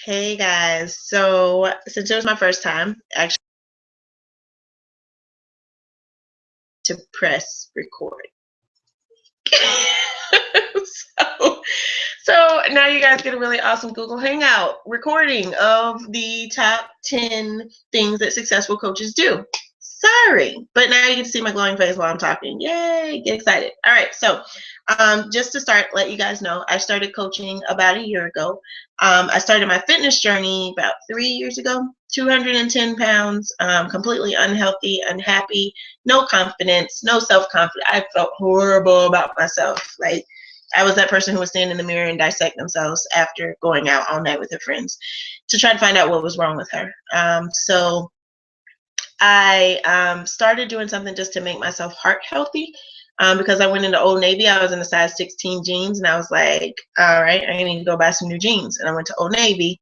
Hey guys, so since it was my first time actually to press record. so, so now you guys get a really awesome Google Hangout recording of the top 10 things that successful coaches do. Sorry, but now you can see my glowing face while I'm talking. Yay, get excited. All right, so just to start, let you guys know, I started coaching about a year ago. I started my fitness journey about 3 years ago, 210 pounds, completely unhealthy, unhappy, no confidence, no self-confidence. I felt horrible about myself. Like I was that person who would stand in the mirror and dissect themselves after going out all night with their friends to try to find out what was wrong with her. So I started doing something just to make myself heart healthy. Because I went into Old Navy, I was in a size 16 jeans, and I was like, all right, I need to go buy some new jeans. And I went to Old Navy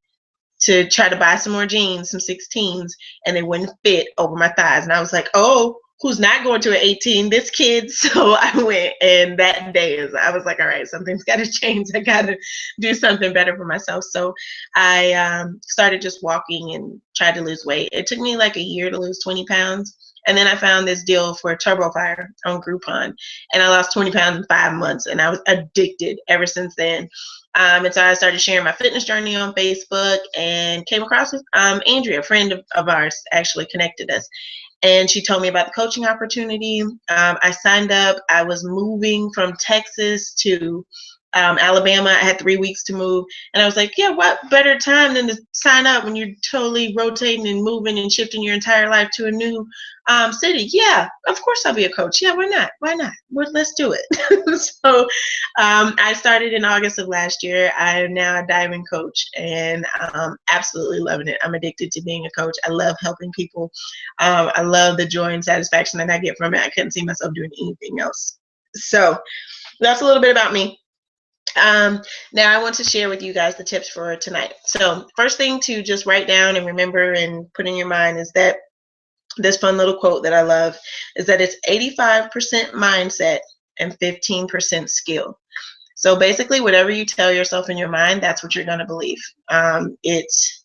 to try to buy some more jeans, some 16s, and they wouldn't fit over my thighs. And I was like, oh, who's not going to an 18? This kid. So I went, and that day I was like, all right, something's got to change. I got to do something better for myself. So I started just walking and tried to lose weight. It took me like a year to lose 20 pounds. And then I found this deal for Turbo Fire on Groupon, and I lost 20 pounds in 5 months, and I was addicted ever since then. And so I started sharing my fitness journey on Facebook and came across with Andrea, a friend of ours, actually connected us. And she told me about the coaching opportunity. I signed up. I was moving from Texas to Alabama. I had 3 weeks to move. And I was like, yeah, what better time than to sign up when you're totally rotating and moving and shifting your entire life to a new city? Yeah, of course I'll be a coach. Yeah, why not? Why not? Well, let's do it. So I started in August of last year. I am now a diving coach, and absolutely loving it. I'm addicted to being a coach. I love helping people. I love the joy and satisfaction that I get from it. I couldn't see myself doing anything else. So that's a little bit about me. Now I want to share with you guys the tips for tonight. So first thing to just write down and remember and put in your mind is that this fun little quote that I love is that it's 85% mindset and 15% skill. So basically, whatever you tell yourself in your mind, that's what you're going to believe. It's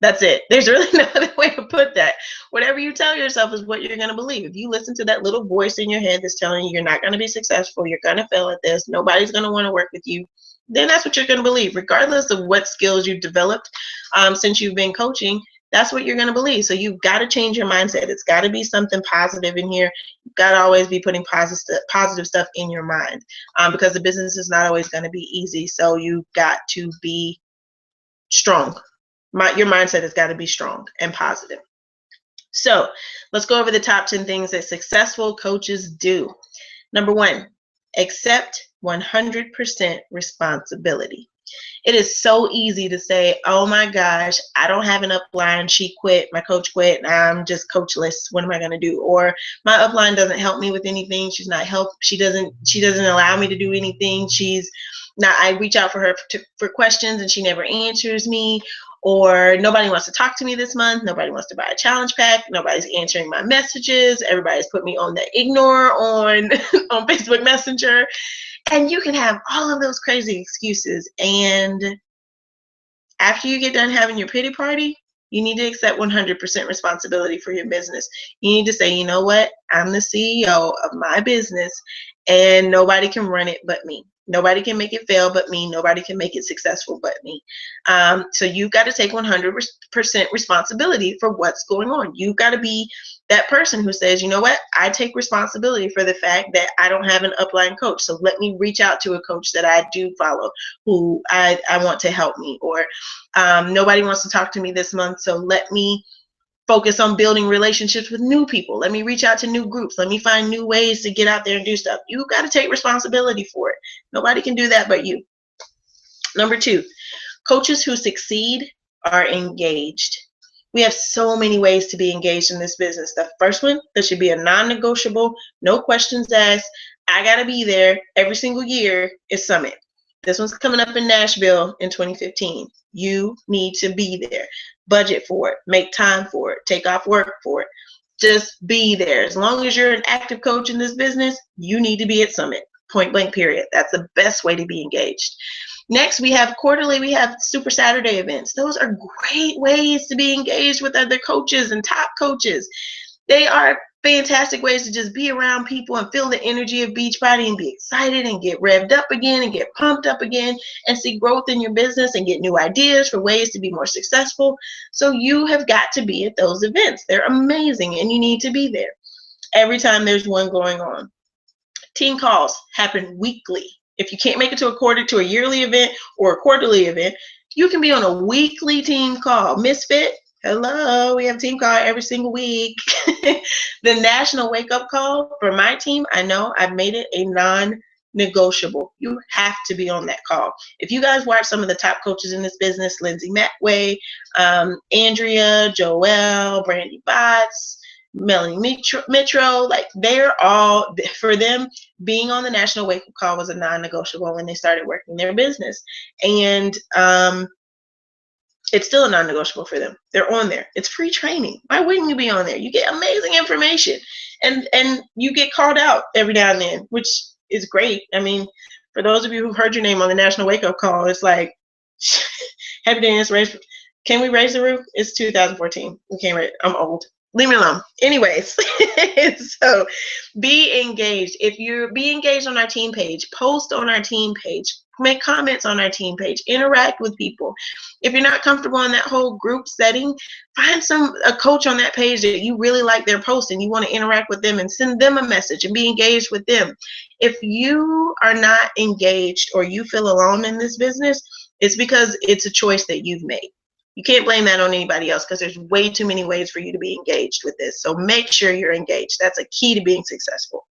that's it. There's really no other way to put that. Whatever you tell yourself is what you're going to believe. If you listen to that little voice in your head that's telling you you're not going to be successful, you're going to fail at this, nobody's going to want to work with you, then that's what you're going to believe, regardless of what skills you've developed since you've been coaching. That's what you're going to believe. So you've got to change your mindset. It's got to be something positive in here. You've got to always be putting positive stuff in your mind, because the business is not always going to be easy. So you've got to be strong. Your mindset has got to be strong and positive. So let's go over the top 10 things that successful coaches do. Number 1, accept 100% responsibility. It is so easy to say, oh my gosh, I don't have an upline. She quit. My coach quit. I'm just coachless. What am I going to do? Or my upline doesn't help me with anything. She's not help. She doesn't allow me to do anything. She's not, I reach out for her for questions and she never answers me. Or nobody wants to talk to me this month. Nobody wants to buy a challenge pack. Nobody's answering my messages. Everybody's put me on the ignore on on Facebook Messenger. And you can have all of those crazy excuses. And after you get done having your pity party, you need to accept 100% responsibility for your business. You need to say, you know what? I'm the CEO of my business, and nobody can run it but me. Nobody can make it fail but me. Nobody can make it successful but me. So you've got to take 100% responsibility for what's going on. You've got to be that person who says, you know what, I take responsibility for the fact that I don't have an upline coach. So let me reach out to a coach that I do follow, who I want to help me. Or nobody wants to talk to me this month, so let me focus on building relationships with new people. Let me reach out to new groups. Let me find new ways to get out there and do stuff. You've got to take responsibility for it. Nobody can do that but you. Number 2, coaches who succeed are engaged. We have so many ways to be engaged in this business. The first one, that should be a non-negotiable, no questions asked, I got to be there every single year, is Summit. This one's coming up in Nashville in 2015. You need to be there. Budget for it. Make time for it. Take off work for it. Just be there. As long as you're an active coach in this business, you need to be at Summit. Point blank, period. That's the best way to be engaged. Next, we have quarterly, we have Super Saturday events. Those are great ways to be engaged with other coaches and top coaches. They are fantastic ways to just be around people and feel the energy of Beachbody and be excited and get revved up again and get pumped up again and see growth in your business and get new ideas for ways to be more successful. So you have got to be at those events. They're amazing and you need to be there every time there's one going on. Team calls happen weekly. If you can't make it to a yearly event or a quarterly event, you can be on a weekly team call. Misfit, hello, we have a team call every single week. The national wake-up call for my team, I know I've made it a non-negotiable. You have to be on that call. If you guys watch some of the top coaches in this business, Lindsay Matway, Andrea, Joelle, Brandy Botts, Melanie Mitro, like they're all, for them, being on the national wake-up call was a non-negotiable when they started working their business. And it's still a non-negotiable for them. They're on there. It's free training. Why wouldn't you be on there? You get amazing information, and you get called out every now and then, which is great. I mean, for those of you who've heard your name on the national wake-up call, it's like, happy dance, can we raise the roof? It's 2014. We can't raise. I'm old. Leave me alone. Anyways, so be engaged. If you're be engaged on our team page, post on our team page, make comments on our team page, interact with people. If you're not comfortable in that whole group setting, find a coach on that page that you really like their post and you want to interact with them and send them a message and be engaged with them. If you are not engaged or you feel alone in this business, it's because it's a choice that you've made. You can't blame that on anybody else because there's way too many ways for you to be engaged with this. So make sure you're engaged. That's a key to being successful.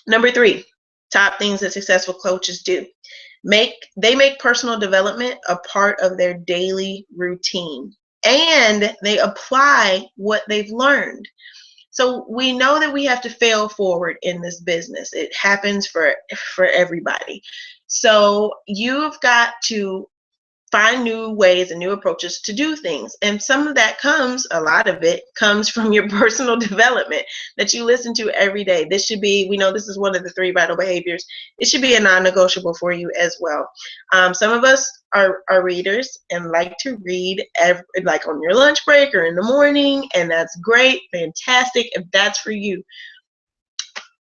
Number 3, top things that successful coaches do. They make personal development a part of their daily routine, and they apply what they've learned. So we know that we have to fail forward in this business. It happens for everybody. So you've got to find new ways and new approaches to do things. And some of that a lot of it comes from your personal development that you listen to every day. This should be, we know this is one of the 3 vital behaviors. It should be a non-negotiable for you as well. Some of us are readers and like to read like on your lunch break or in the morning, and that's great, fantastic, if that's for you.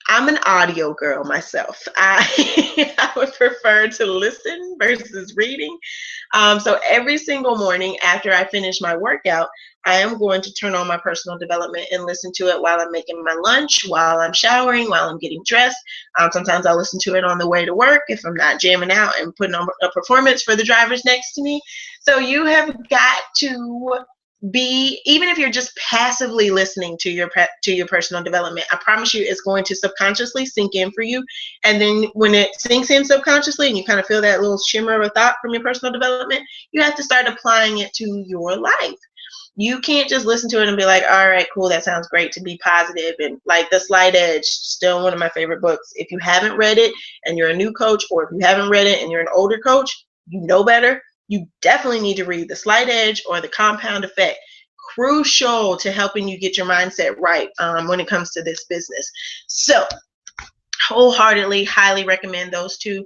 I'm an audio girl myself. I would prefer to listen versus reading. So every single morning after I finish my workout, I am going to turn on my personal development and listen to it while I'm making my lunch, while I'm showering, while I'm getting dressed. Sometimes I'll listen to it on the way to work if I'm not jamming out and putting on a performance for the drivers next to me. So you have got to even if you're just passively listening to your personal development, I promise you it's going to subconsciously sink in for you. And then when it sinks in subconsciously and you kind of feel that little shimmer of a thought from your personal development, you have to start applying it to your life. You can't just listen to it and be like, all right, cool, that sounds great, to be positive. And like The Slight Edge, still one of my favorite books. If you haven't read it and you're a new coach, or if you haven't read it and you're an older coach, you know better. You definitely need to read The Slight Edge or The Compound Effect. Crucial to helping you get your mindset right when it comes to this business. So wholeheartedly, highly recommend those 2.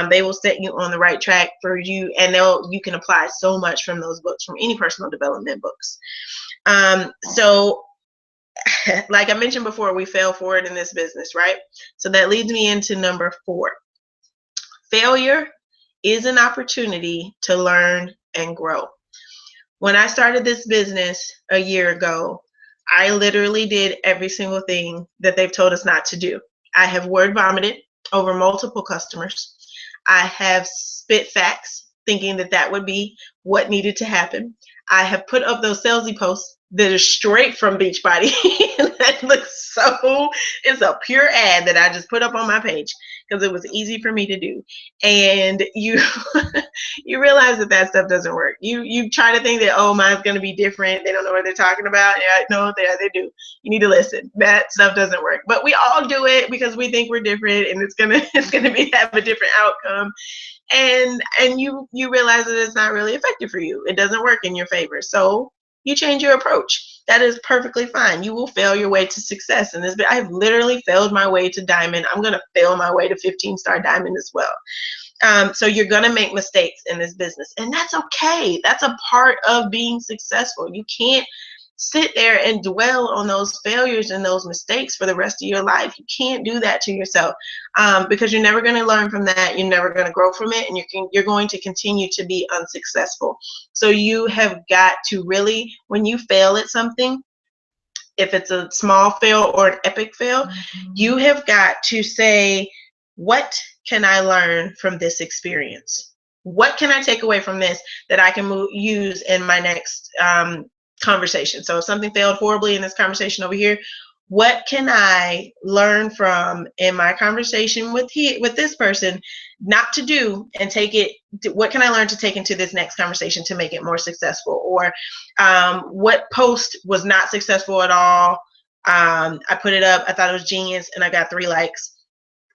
They will set you on the right track for you, and you can apply so much from those books, from any personal development books. So like I mentioned before, we fail forward in this business, right? So that leads me into number 4. Failure is an opportunity to learn and grow. When I started this business a year ago, I literally did every single thing that they've told us not to do. I have word vomited over multiple customers. I have spit facts thinking that would be what needed to happen. I have put up those salesy posts that are straight from Beachbody. That looks so, it's a pure ad that I just put up on my page because it was easy for me to do. And you realize that stuff doesn't work. You try to think that, oh, mine's going to be different. They don't know what they're talking about. Yeah, no, they do. You need to listen. That stuff doesn't work. But we all do it because we think we're different, and it's gonna have a different outcome. And you realize that it's not really effective for you. It doesn't work in your favor. So you change your approach. That is perfectly fine. You will fail your way to success in this. I've literally failed my way to diamond. I'm going to fail my way to 15-star diamond as well. So you're going to make mistakes in this business, and that's okay. That's a part of being successful. You can't sit there and dwell on those failures and those mistakes for the rest of your life. You can't do that to yourself, because you're never going to learn from that. You're never going to grow from it, and you're going to continue to be unsuccessful. So you have got to really, when you fail at something, if it's a small fail or an epic fail, you have got to say, what can I learn from this experience? What can I take away from this that I can use in my next conversation? So if something failed horribly in this conversation over here, what can I learn from in my conversation with this person not to do, and take it? What can I learn to take into this next conversation to make it more successful? Or what post was not successful at all? I put it up, I thought it was genius, and I got 3 likes.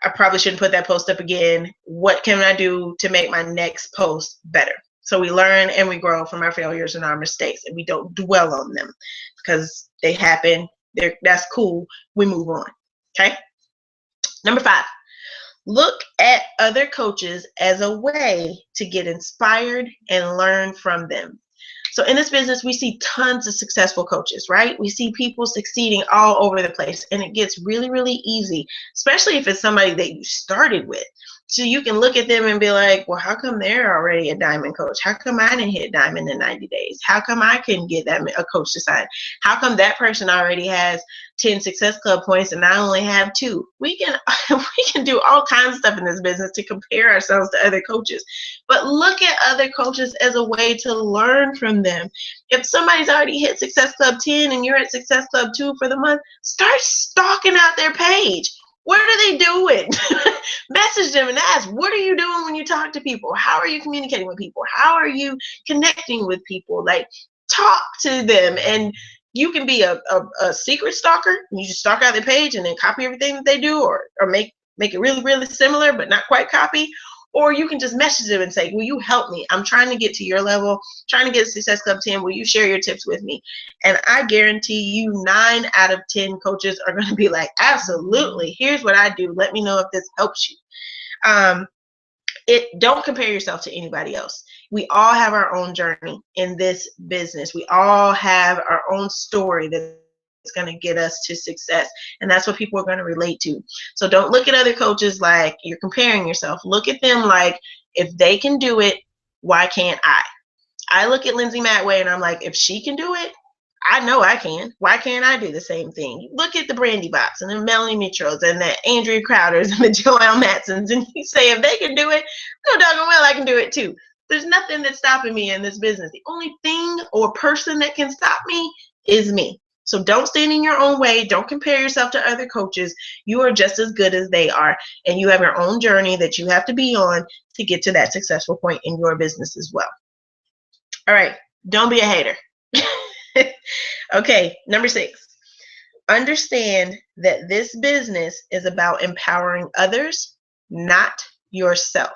I probably shouldn't put that post up again. What can I do to make my next post better? So we learn and we grow from our failures and our mistakes, and we don't dwell on them because they happen. That's cool. We move on. Okay. Number 5, look at other coaches as a way to get inspired and learn from them. So in this business, we see tons of successful coaches, right? We see people succeeding all over the place, and it gets really, really easy, especially if it's somebody that you started with. So you can look at them and be like, well, how come they're already a diamond coach? How come I didn't hit diamond in 90 days? How come I couldn't get a coach to sign? How come that person already has 10 Success Club points and I only have 2? We can do all kinds of stuff in this business to compare ourselves to other coaches. But look at other coaches as a way to learn from them. If somebody's already hit Success Club 10 and you're at Success Club 2 for the month, start stalking out their page. What are they doing? Message them and ask, what are you doing when you talk to people? How are you communicating with people? How are you connecting with people? Like, talk to them. And you can be a secret stalker. You just stalk out their page and then copy everything that they do, or make it really, really similar, but not quite copy. Or you can just message them and say, will you help me? I'm trying to get to your level, trying to get Success Club 10. Will you share your tips with me? And I guarantee you 9 out of 10 coaches are going to be like, absolutely. Here's what I do. Let me know if this helps you. Don't compare yourself to anybody else. We all have our own journey in this business. We all have our own story that's going to get us to success, and that's what people are going to relate to. So don't look at other coaches like you're comparing yourself. Look at them like, if they can do it, why can't I look at Lindsay Matway and I'm like, if she can do it, I know I can. Why can't I do the same thing? Look at the Brandy Bots and the Melanie Mitchells and the Andrea Crowders and the Joelle Matsons, and you say, if they can do it, no doggone well I can do it too. There's nothing that's stopping me in this business. The only thing or person that can stop me is me. So don't stand in your own way. Don't compare yourself to other coaches. You are just as good as they are, and you have your own journey that you have to be on to get to that successful point in your business as well. All right, don't be a hater. Okay, number 6. Understand that this business is about empowering others, not yourself.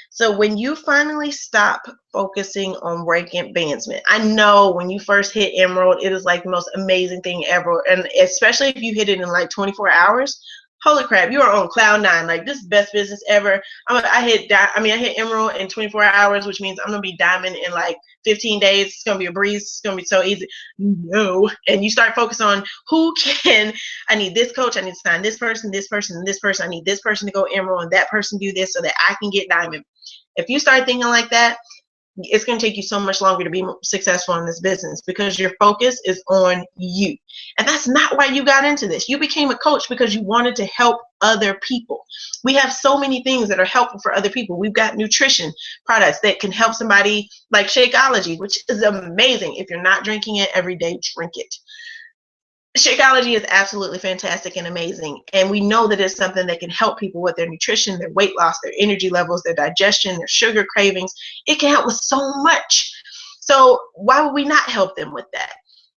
So when you finally stop focusing on rank advancement, I know when you first hit Emerald, it is like the most amazing thing ever. And especially if you hit it in like 24 hours, holy crap, you are on cloud 9. Like, this is the best business ever. I hit Emerald in 24 hours, which means I'm going to be diamond in like 15 days. It's going to be a breeze. It's going to be so easy. No. And you start focusing on I need this coach. I need to sign this person, this person, and this person. I need this person to go Emerald and that person do this so that I can get diamond. If you start thinking like that, it's going to take you so much longer to be successful in this business, because your focus is on you. And that's not why you got into this. You became a coach because you wanted to help other people. We have so many things that are helpful for other people. We've got nutrition products that can help somebody, like Shakeology, which is amazing. If you're not drinking it every day, drink it. Shakeology is absolutely fantastic and amazing, and we know that it's something that can help people with their nutrition, their weight loss, their energy levels, their digestion, their sugar cravings. It can help with so much. So why would we not help them with that?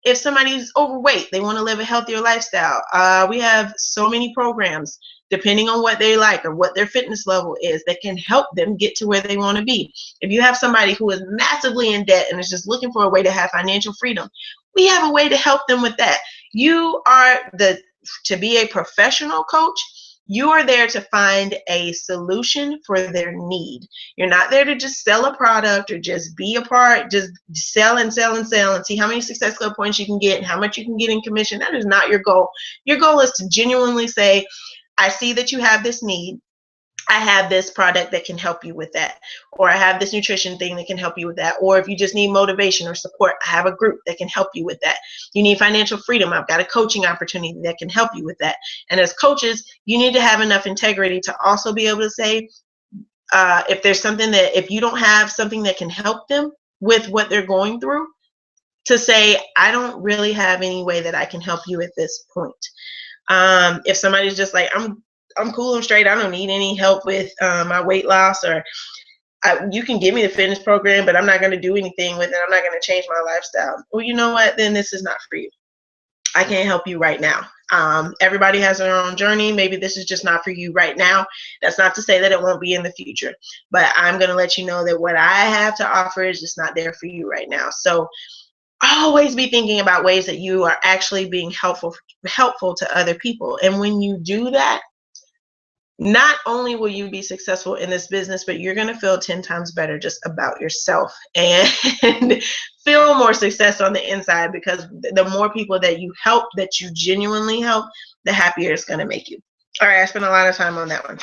If somebody's overweight, they want to live a healthier lifestyle, we have so many programs, depending on what they like or what their fitness level is, that can help them get to where they want to be. If you have somebody who is massively in debt and is just looking for a way to have financial freedom, we have a way to help them with that. To be a professional coach, You are there to find a solution for their need. You're not there to just sell a product or just be a part, just sell and sell and sell and see how many Success Club points you can get and how much you can get in commission. That is not your goal. Your goal is to genuinely say, I see that you have this need. I have this product that can help you with that, or I have this nutrition thing that can help you with that, or if you just need motivation or support, I have a group that can help you with that. You need financial freedom, I've got a coaching opportunity that can help you with that. And as coaches, you need to have enough integrity to also be able to say, if there's something that, if you don't have something that can help them with what they're going through, to say, I don't really have any way that I can help you at this point. If somebody's just like, I'm cool and straight, I don't need any help with my weight loss, or you can give me the fitness program, but I'm not going to do anything with it. I'm not going to change my lifestyle. Well, you know what? Then this is not for you. I can't help you right now. Everybody has their own journey. Maybe this is just not for you right now. That's not to say that it won't be in the future, but I'm going to let you know that what I have to offer is just not there for you right now. So always be thinking about ways that you are actually being helpful to other people. And when you do that, not only will you be successful in this business, but you're going to feel 10 times better just about yourself and feel more success on the inside, because the more people that you help, that you genuinely help, the happier it's going to make you. All right, I spent a lot of time on that one.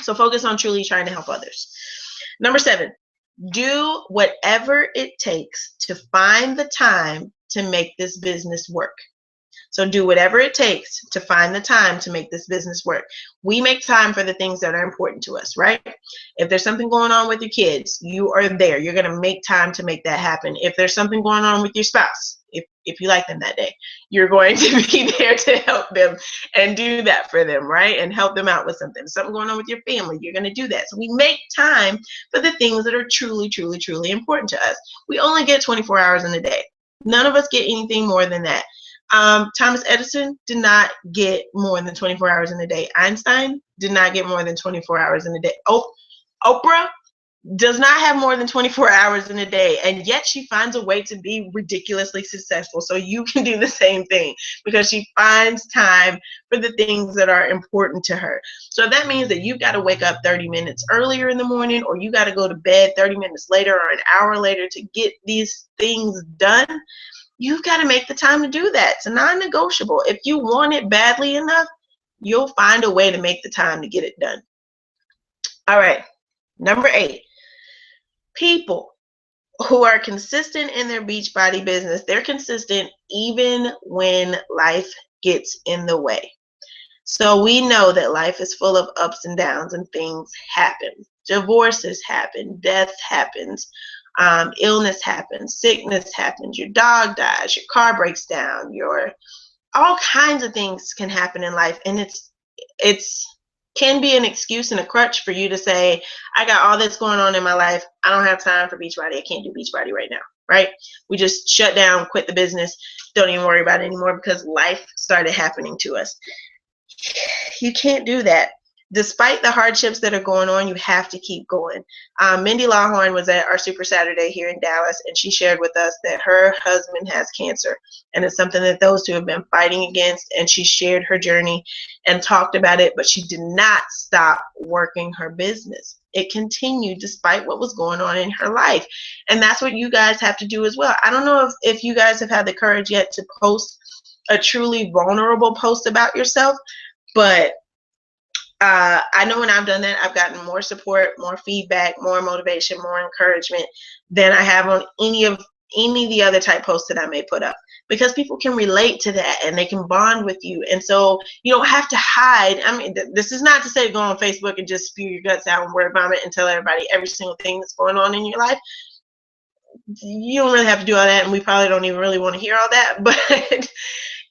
So focus on truly trying to help others. Number 7, do whatever it takes to find the time to make this business work. So do whatever it takes to find the time to make this business work. We make time for the things that are important to us, right? If there's something going on with your kids, you are there. You're going to make time to make that happen. If there's something going on with your spouse, if you like them that day, you're going to be there to help them and do that for them, right? And help them out with something. Something going on with your family, you're going to do that. So we make time for the things that are truly, truly, truly important to us. We only get 24 hours in a day. None of us get anything more than that. Thomas Edison did not get more than 24 hours in a day. Einstein did not get more than 24 hours in a day. Oprah does not have more than 24 hours in a day, and yet she finds a way to be ridiculously successful. So you can do the same thing, because she finds time for the things that are important to her. So that means that you've got to wake up 30 minutes earlier in the morning, or you got to go to bed 30 minutes later or an hour later to get these things done. You've got to make the time to do that. It's a non-negotiable. If you want it badly enough, you'll find a way to make the time to get it done. All right. Number 8, people who are consistent in their Beachbody business, they're consistent even when life gets in the way. So we know that life is full of ups and downs, and things happen. Divorces happen, death happens, illness happens, sickness happens, your dog dies, your car breaks down, all kinds of things can happen in life, and it's can be an excuse and a crutch for you to say, I got all this going on in my life, I don't have time for Beachbody, I can't do Beachbody right now, right? We just shut down, quit the business, don't even worry about it anymore because life started happening to us. You can't do that. Despite the hardships that are going on, you have to keep going. Mindy Lawhorn was at our Super Saturday here in Dallas, and she shared with us that her husband has cancer, and it's something that those two have been fighting against, and she shared her journey and talked about it, but she did not stop working her business. It continued despite what was going on in her life, and that's what you guys have to do as well. I don't know if you guys have had the courage yet to post a truly vulnerable post about yourself, but I know when I've done that, I've gotten more support, more feedback, more motivation, more encouragement than I have on any of the other type posts that I may put up, because people can relate to that and they can bond with you. And so you don't have to hide. I mean, this is not to say go on Facebook and just spew your guts out and word vomit and tell everybody every single thing that's going on in your life. You don't really have to do all that, and we probably don't even really want to hear all that, but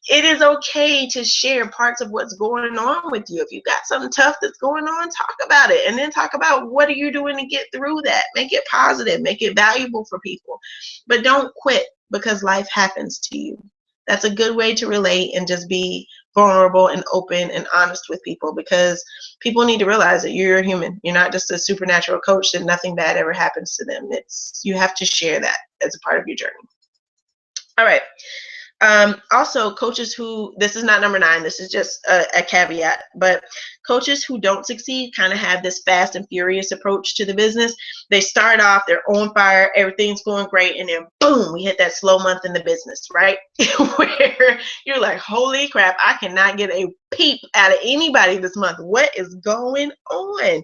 it is okay to share parts of what's going on with you. If you've got something tough that's going on, talk about it, and then talk about what are you doing to get through that. Make it positive, make it valuable for people, but don't quit because life happens to you. That's a good way to relate and just be vulnerable and open and honest with people, because people need to realize that you're a human. You're not just a supernatural coach that nothing bad ever happens to them. You have to share that as a part of your journey. All right. Also, coaches who, this is not number 9, this is just a caveat, but coaches who don't succeed kind of have this fast and furious approach to the business. They start off, they're on fire, everything's going great, and then boom, we hit that slow month in the business, right? Where you're like, holy crap, I cannot get a peep out of anybody this month. What is going on?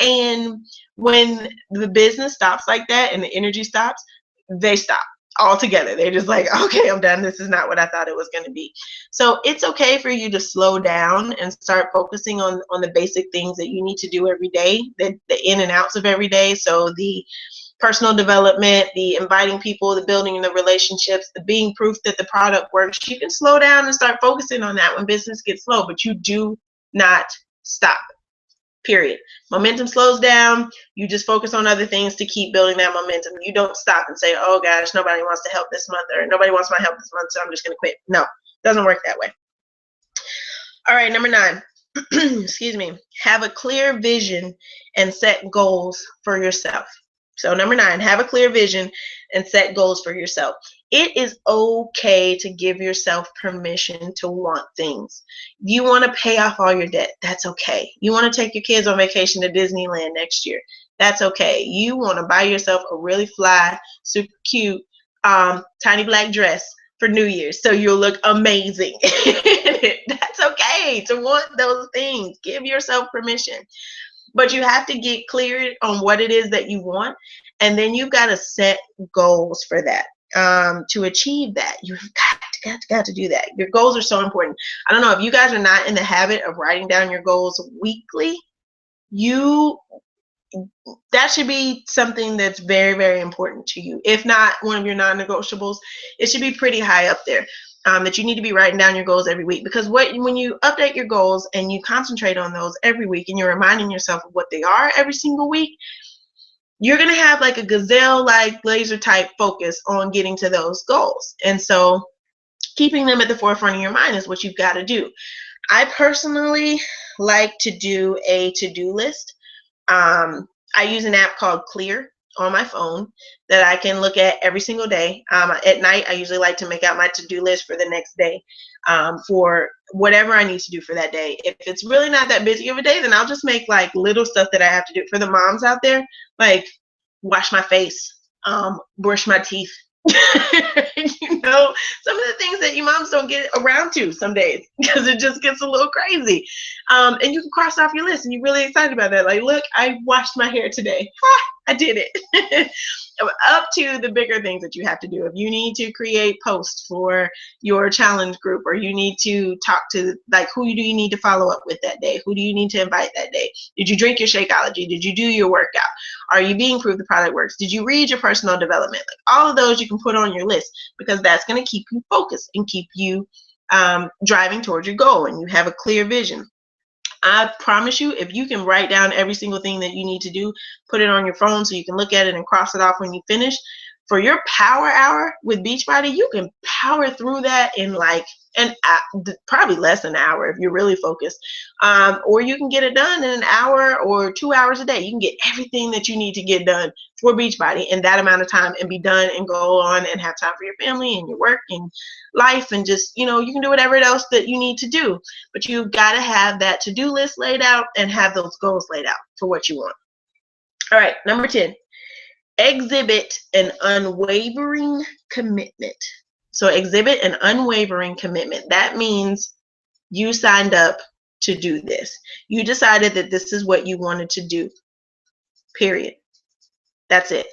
And when the business stops like that and the energy stops, they stop altogether. They're just like, okay, I'm done. This is not what I thought it was going to be. So it's okay for you to slow down and start focusing on the basic things that you need to do every day, the in and outs of every day. So the personal development, the inviting people, the building the relationships, the being proof that the product works. You can slow down and start focusing on that when business gets slow, but you do not stop. Period. Momentum slows down. You just focus on other things to keep building that momentum. You don't stop and say, oh gosh, nobody wants to help this month, or nobody wants my help this month, so I'm just going to quit. No, doesn't work that way. All right, number 9. Excuse me. Have a clear vision and set goals for yourself. So number 9, have a clear vision and set goals for yourself. It is okay to give yourself permission to want things. You want to pay off all your debt. That's okay. You want to take your kids on vacation to Disneyland next year. That's okay. You want to buy yourself a really fly, super cute, tiny black dress for New Year's so you'll look amazing. That's okay to want those things. Give yourself permission. But you have to get clear on what it is that you want, and then you've got to set goals for that. To achieve that, you've got to do that. Your goals are so important. I don't know if you guys are not in the habit of writing down your goals weekly. That should be something that's very, very important to you. If not one of your non-negotiables, it should be pretty high up there. That you need to be writing down your goals every week, because when you update your goals and you concentrate on those every week and you're reminding yourself of what they are every single week, you're going to have like a gazelle like laser type focus on getting to those goals. And so keeping them at the forefront of your mind is what you've got to do. I personally like to do a to-do list. I use an app called Clear on my phone that I can look at every single day. At night, I usually like to make out my to-do list for the next day, for whatever I need to do for that day. If it's really not that busy of a day, then I'll just make like little stuff that I have to do. For the moms out there, like wash my face, brush my teeth, some of the things that you moms don't get around to some days because it just gets a little crazy. And you can cross off your list and you're really excited about that. Like, look, I washed my hair today. I did it. Up to the bigger things that you have to do. If you need to create posts for your challenge group, or you need to talk to, like, who do you need to follow up with that day? Who do you need to invite that day? Did you drink your Shakeology? Did you do your workout? Are you being proof the product works? Did you read your personal development? Like, all of those you can put on your list, because that's going to keep you focused and keep you driving towards your goal, and you have a clear vision. I promise you, if you can write down every single thing that you need to do, put it on your phone so you can look at it and cross it off when you finish. For your power hour with Beachbody, you can power through that in like probably less than an hour if you're really focused. Or you can get it done in an hour or 2 hours a day. You can get everything that you need to get done for Beachbody in that amount of time and be done and go on and have time for your family and your work and life, and just, you can do whatever else that you need to do. But you've got to have that to-do list laid out and have those goals laid out for what you want. All right, number 10. Exhibit an unwavering commitment. So exhibit an unwavering commitment. That means you signed up to do this. You decided that this is what you wanted to do. Period. That's it.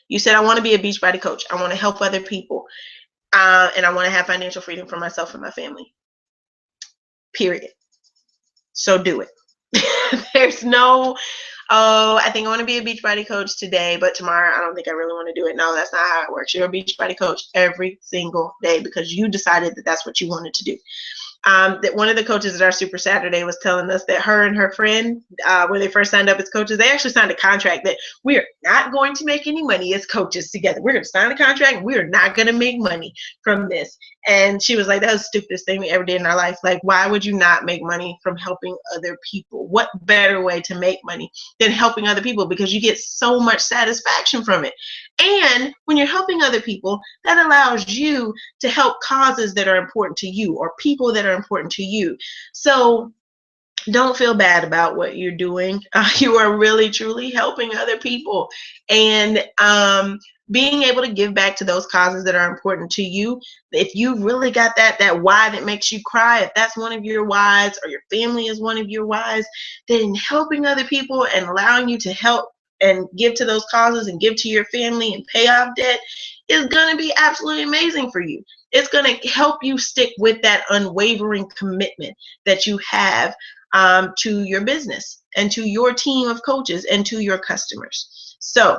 You said, I want to be a Beachbody coach. I want to help other people. And I want to have financial freedom for myself and my family. Period. So do it. There's no, I think I want to be a Beachbody coach today, but tomorrow I don't think I really want to do it. No, that's not how it works. You're a Beachbody coach every single day because you decided that that's what you wanted to do. That one of the coaches at our Super Saturday was telling us that her and her friend, when they first signed up as coaches, they actually signed a contract that we are not going to make any money as coaches together. We're going to sign a contract and we are not going to make money from this. And she was like, that was the stupidest thing we ever did in our life. Like, why would you not make money from helping other people? What better way to make money than helping other people? Because you get so much satisfaction from it. And when you're helping other people, that allows you to help causes that are important to you or people that are important to you. So don't feel bad about what you're doing. You are really, truly helping other people. And being able to give back to those causes that are important to you. If you've really got that why that makes you cry, if that's one of your whys, or your family is one of your whys, then helping other people and allowing you to help and give to those causes and give to your family and pay off debt is going to be absolutely amazing for you. It's going to help you stick with that unwavering commitment that you have to your business and to your team of coaches and to your customers. So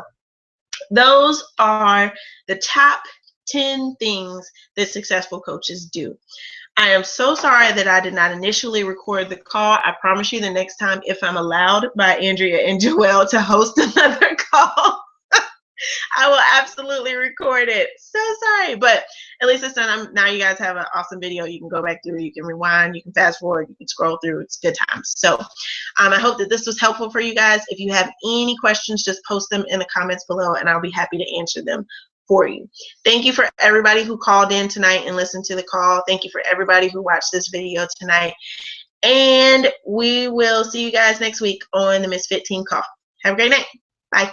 those are the top 10 things that successful coaches do. I am so sorry that I did not initially record the call. I promise you the next time, if I'm allowed by Andrea and Joelle to host another call, I will absolutely record it. So sorry, but at least this time, now you guys have an awesome video. You can go back through, you can rewind, you can fast forward, you can scroll through. It's good times. So I hope that this was helpful for you guys. If you have any questions, just post them in the comments below, and I'll be happy to answer them for you. Thank you for everybody who called in tonight and listened to the call. Thank you for everybody who watched this video tonight. And we will see you guys next week on the Misfit Team Call. Have a great night. Bye.